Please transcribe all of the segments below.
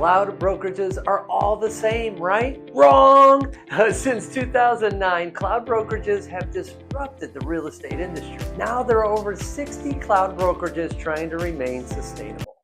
cloud brokerages are all the same, right? Wrong! Since 2009, cloud brokerages have disrupted the real estate industry. Now there are over 60 cloud brokerages trying to remain sustainable.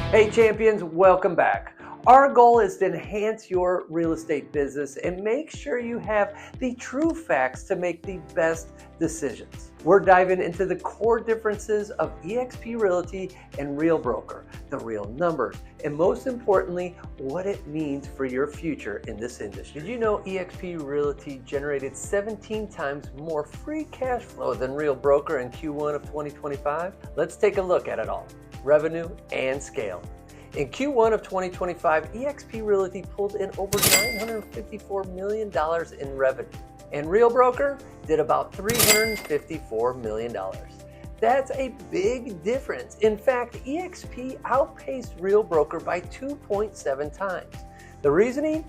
Hey champions, welcome back. Our goal is to enhance your real estate business and make sure you have the true facts to make the best decisions. We're diving into the core differences of eXp Realty and Real Broker, the real numbers, and most importantly, what it means for your future in this industry. Did you know eXp Realty generated 17 times more free cash flow than Real Broker in Q1 of 2025? Let's take a look at it all. Revenue and scale. In Q1 of 2025, eXp Realty pulled in over $954 million in revenue, and Real Broker did about $354 million. That's a big difference. In fact, eXp outpaced Real Broker by 2.7 times. The reasoning?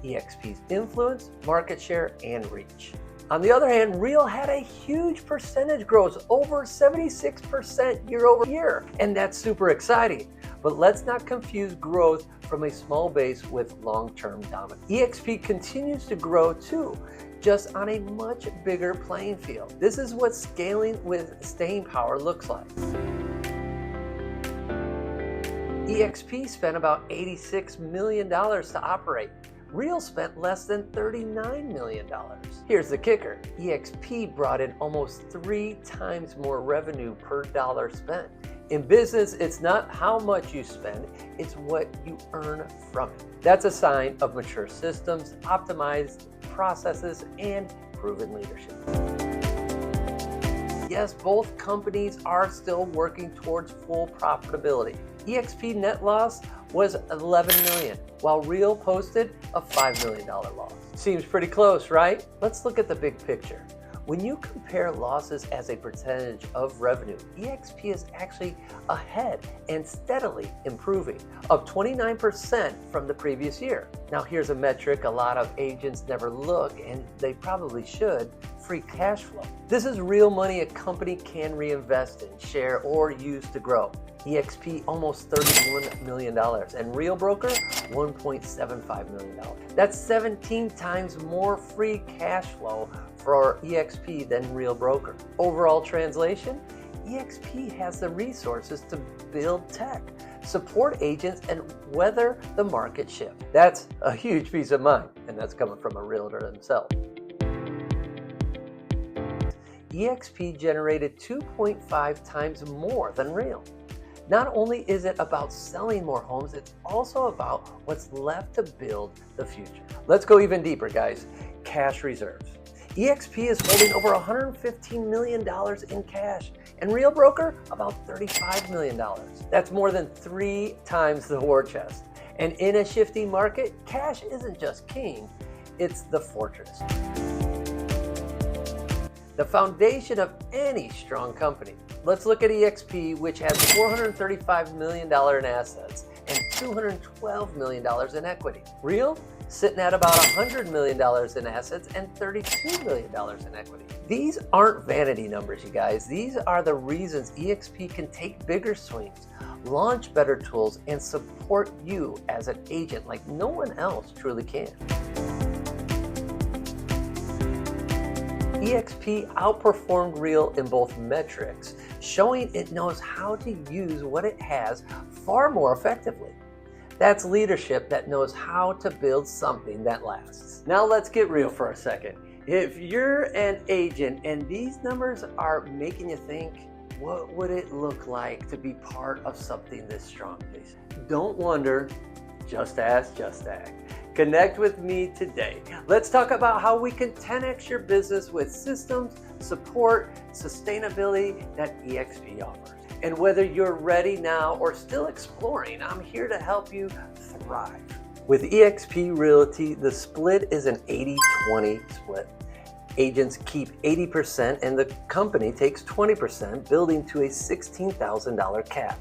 eXp's influence, market share, and reach. On the other hand, Real had a huge percentage growth, over 76% year over year, and that's super exciting. But let's not confuse growth from a small base with long-term dominance. eXp continues to grow too, just on a much bigger playing field. This is what scaling with staying power looks like. eXp spent about $86 million to operate. Real spent less than $39 million. Here's the kicker. eXp brought in almost 3 times more revenue per dollar spent. In business, it's not how much you spend, it's what you earn from it. That's a sign of mature systems, optimized processes, and proven leadership. Yes, both companies are still working towards full profitability. eXp net loss was $11 million, while Real posted a $5 million loss. Seems pretty close, right? Let's look at the big picture. When you compare losses as a percentage of revenue, eXp is actually ahead and steadily improving, up 29% from the previous year. Now here's a metric a lot of agents never look, and they probably should: free cash flow. This is real money a company can reinvest in, share, or use to grow. eXp almost $31 million, and Real Broker $1.75 million. That's 17 times more free cash flow for eXp than Real Broker. Overall translation, eXp has the resources to build tech, support agents, and weather the market shift. That's a huge peace of mind, and that's coming from a realtor himself. eXp generated 2.5 times more than Real. Not only is it about selling more homes, it's also about what's left to build the future. Let's go even deeper, guys. Cash reserves. eXp is holding over $115 million in cash, and Real Broker about $35 million. That's more than 3 times the war chest. And in a shifting market, cash isn't just king, it's the fortress. The foundation of any strong company. Let's look at eXp, which has $435 million in assets and $212 million in equity. Real, sitting at about $100 million in assets and $32 million in equity. These aren't vanity numbers, you guys. These are the reasons eXp can take bigger swings, launch better tools, and support you as an agent like no one else truly can. eXp outperformed Real in both metrics, showing it knows how to use what it has far more effectively. That's leadership that knows how to build something that lasts. Now let's get real for a second. If you're an agent and these numbers are making you think, what would it look like to be part of something this strong? Don't wonder, just ask Justak. Connect with me today. Let's talk about how we can 10x your business with systems, support, sustainability that eXp offers. And whether you're ready now or still exploring, I'm here to help you thrive. With eXp Realty, the split is an 80-20 split. Agents keep 80% and the company takes 20%, building to a $16,000 cap.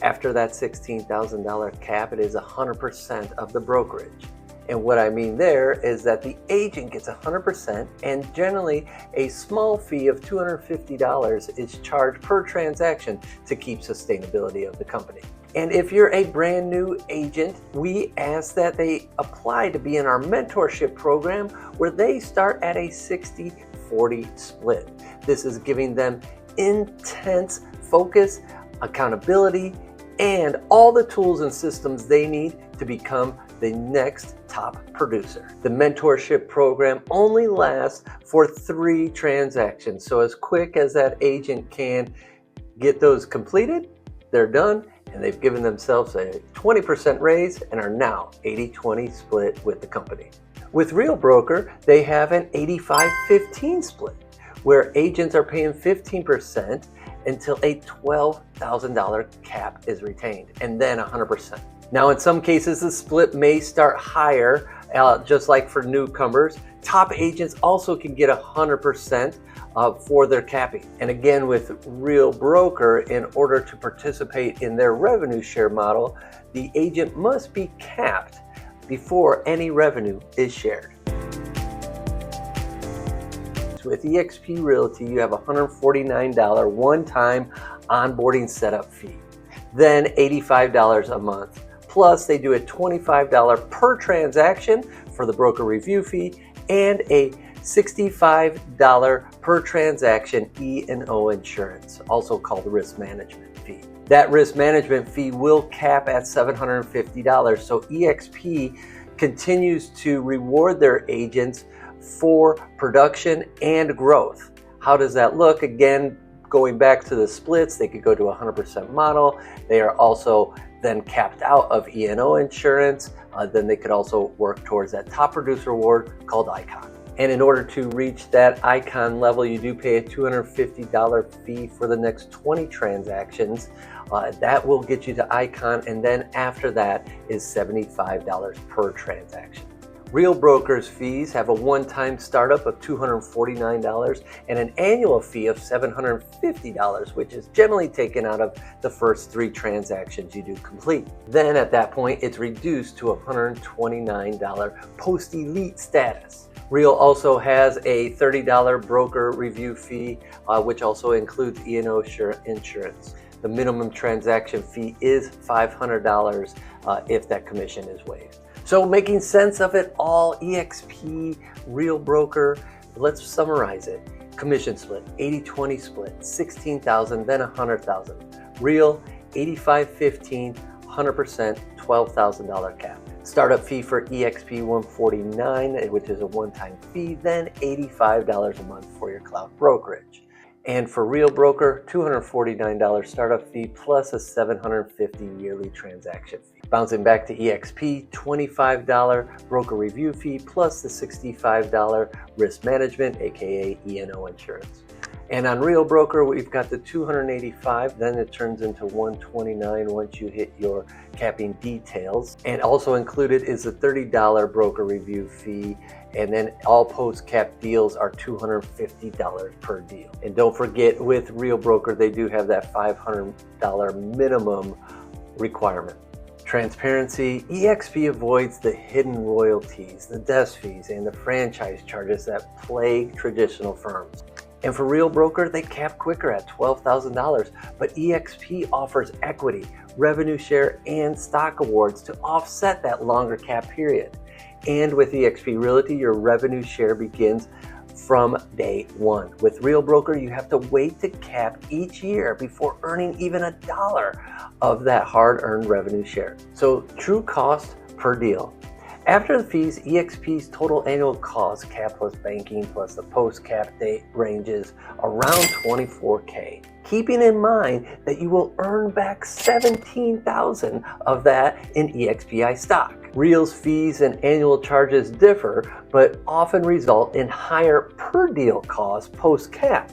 After that $16,000 cap, it is 100% of the brokerage. And what I mean there is that the agent gets 100%, and generally a small fee of $250 is charged per transaction to keep sustainability of the company. And if you're a brand new agent, we ask that they apply to be in our mentorship program, where they start at a 60-40 split. This is giving them intense focus, accountability, and all the tools and systems they need to become the next top producer. The mentorship program only lasts for 3 transactions. So as quick as that agent can get those completed, they're done, and they've given themselves a 20% raise and are now 80-20 split with the company. With Real Broker, they have an 85-15 split, where agents are paying 15% until a $12,000 cap is retained, and then 100%. Now, in some cases, the split may start higher, just like for newcomers. Top agents also can get 100% for their capping. And again, with Real Broker, in order to participate in their revenue share model, the agent must be capped before any revenue is shared. With eXp Realty, you have a $149 one-time onboarding setup fee, then $85 a month. Plus, they do a $25 per transaction for the broker review fee and a $65 per transaction E&O insurance, also called risk management fee. That risk management fee will cap at $750, so eXp continues to reward their agents for production and growth. How does that look? Again, going back to the splits, they could go to a 100% model. They are also then capped out of E&O insurance. Then they could also work towards that top producer award called Icon. And in order to reach that Icon level, you do pay a $250 fee for the next 20 transactions. That will get you to Icon, and then after that is $75 per transaction. Real Broker's fees have a one-time startup of $249 and an annual fee of $750, which is generally taken out of the first 3 transactions you do complete. Then at that point, it's reduced to $129 post-elite status. Real also has a $30 broker review fee, which also includes E&O insurance. The minimum transaction fee is $500 if that commission is waived. So making sense of it all, eXp, Real Broker, let's summarize it. Commission split, 80-20 split, $16,000, then $100,000. Real, 85-15, 100%, $12,000 cap. Startup fee for eXp, $149, which is a one-time fee, then $85 a month for your cloud brokerage. And for Real Broker, $249 startup fee plus a $750 yearly transaction fee. Bouncing back to eXp, $25 broker review fee plus the $65 risk management, aka E&O insurance. And on Real Broker, we've got the $285, then it turns into $129 once you hit your capping details. And also included is the $30 broker review fee, and then all post-cap deals are $250 per deal. And don't forget, with Real Broker, they do have that $500 minimum requirement. Transparency, eXp avoids the hidden royalties, the desk fees, and the franchise charges that plague traditional firms. And for Real Broker, they cap quicker at $12,000, but eXp offers equity, revenue share, and stock awards to offset that longer cap period. And with eXp Realty, your revenue share begins from day one. With Real Broker, you have to wait to cap each year before earning even $1 of that hard-earned revenue share. So true cost per deal. After the fees, eXp's total annual cost, cap plus banking plus the post-cap date, ranges around $24K. Keeping in mind that you will earn back $17,000 of that in eXp stock. Real's fees and annual charges differ, but often result in higher per deal costs post-cap.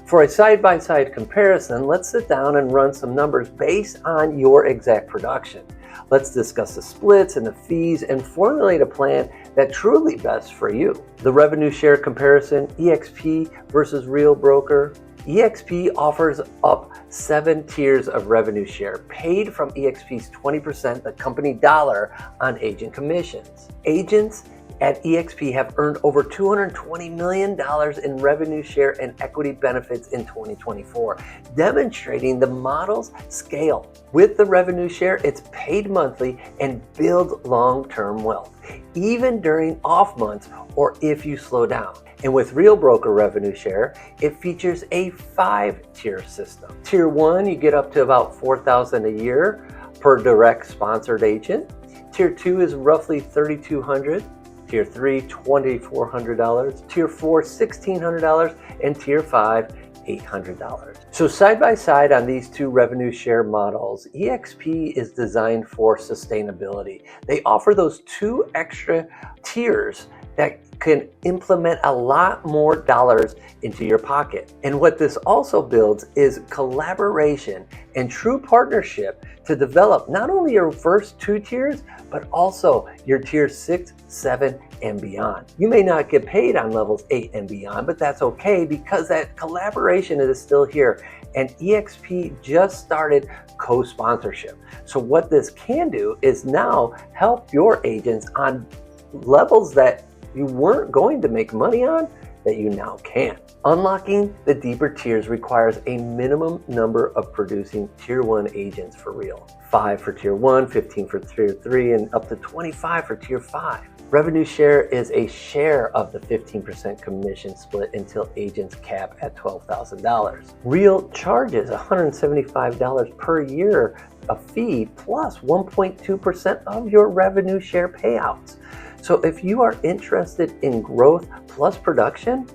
For a side-by-side comparison, let's sit down and run some numbers based on your exact production. Let's discuss the splits and the fees and formulate a plan that's truly best for you. The revenue share comparison, eXp versus Real Broker. eXp offers up 7 tiers of revenue share paid from eXp's 20%, the company dollar, on agent commissions. Agents at eXp have earned over $220 million in revenue share and equity benefits in 2024, demonstrating the model's scale. With the revenue share, it's paid monthly and builds long-term wealth, even during off months or if you slow down. And with Real Broker revenue share, it features a 5-tier system. Tier 1, you get up to about $4,000 a year per direct sponsored agent. Tier 2 is roughly $3,200. Tier 3, $2,400. Tier 4, $1,600. And Tier 5, $800. So side by side on these two revenue share models, eXp is designed for sustainability. They offer those 2 extra tiers that can implement a lot more dollars into your pocket. And what this also builds is collaboration and true partnership to develop not only your first 2 tiers, but also your tiers 6, 7, and beyond. You may not get paid on levels 8 and beyond, but that's okay because that collaboration is still here. And eXp just started co-sponsorship. So what this can do is now help your agents on levels that you weren't going to make money on that you now can. Unlocking the deeper tiers requires a minimum number of producing Tier 1 agents for Real. 5 for Tier 1, 15 for Tier 3, and up to 25 for Tier 5. Revenue share is a share of the 15% commission split until agents cap at $12,000. Real charges $175 per year a fee plus 1.2% of your revenue share payouts. So if you are interested in growth plus production,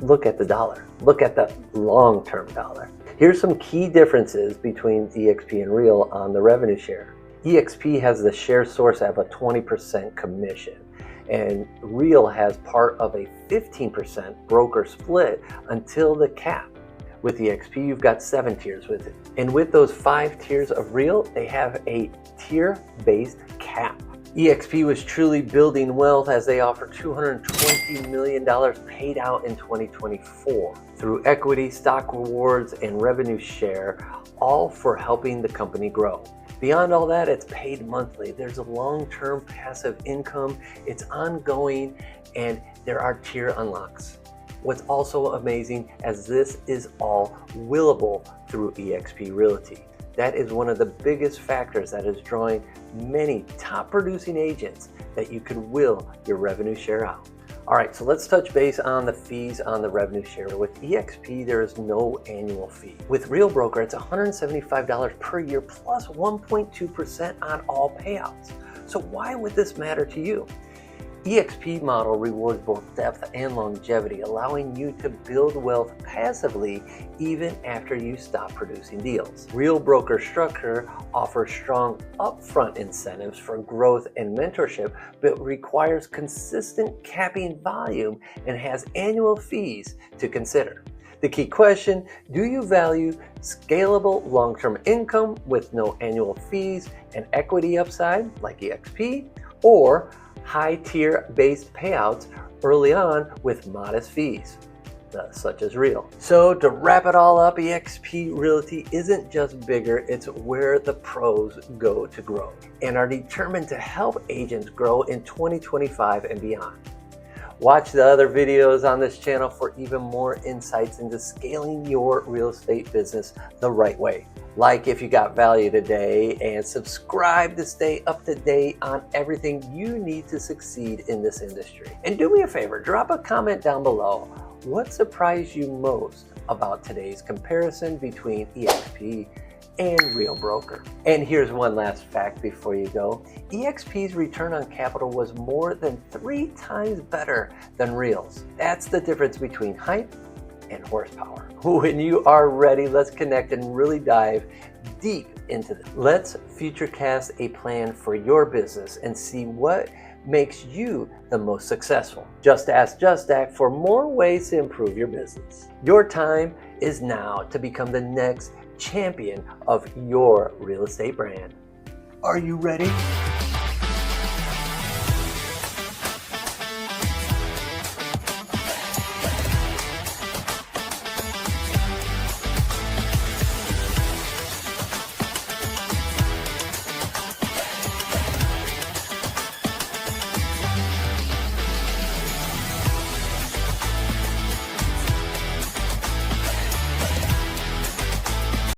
look at the dollar. Look at the long-term dollar. Here's some key differences between eXp and Real on the revenue share. eXp has the share source of a 20% commission, and Real has part of a 15% broker split until the cap. With eXp, you've got 7 tiers with it. And with those 5 tiers of Real, they have a tier-based cap. eXp was truly building wealth as they offer $220 million paid out in 2024 through equity, stock rewards, and revenue share, all for helping the company grow. Beyond all that, it's paid monthly. There's a long-term passive income, it's ongoing, and there are tier unlocks. What's also amazing as this is all willable through eXp Realty. That is one of the biggest factors that is drawing many top producing agents that you can will your revenue share out. All right, so let's touch base on the fees on the revenue share. With eXp, there is no annual fee. With Real Broker, it's $175 per year plus 1.2% on all payouts. So why would this matter to you? eXp model rewards both depth and longevity, allowing you to build wealth passively even after you stop producing deals. Real Broker structure offers strong upfront incentives for growth and mentorship, but requires consistent capping volume and has annual fees to consider. The key question, do you value scalable long-term income with no annual fees and equity upside like eXp, or high-tier based payouts early on with modest fees, such as Real? So to wrap it all up, eXp Realty isn't just bigger, it's where the pros go to grow and are determined to help agents grow in 2025 and beyond. Watch the other videos on this channel for even more insights into scaling your real estate business the right way. Like if you got value today, and subscribe to stay up to date on everything you need to succeed in this industry. And do me a favor, drop a comment down below. What surprised you most about today's comparison between eXp and Real Broker? And here's one last fact before you go. eXp's return on capital was more than 3 times better than Real's. That's the difference between hype and horsepower. When you are ready, let's connect and really dive deep into this. Let's futurecast a plan for your business and see what makes you the most successful. Just ask Justak for more ways to improve your business. Your time is now to become the next champion of your real estate brand. Are you ready?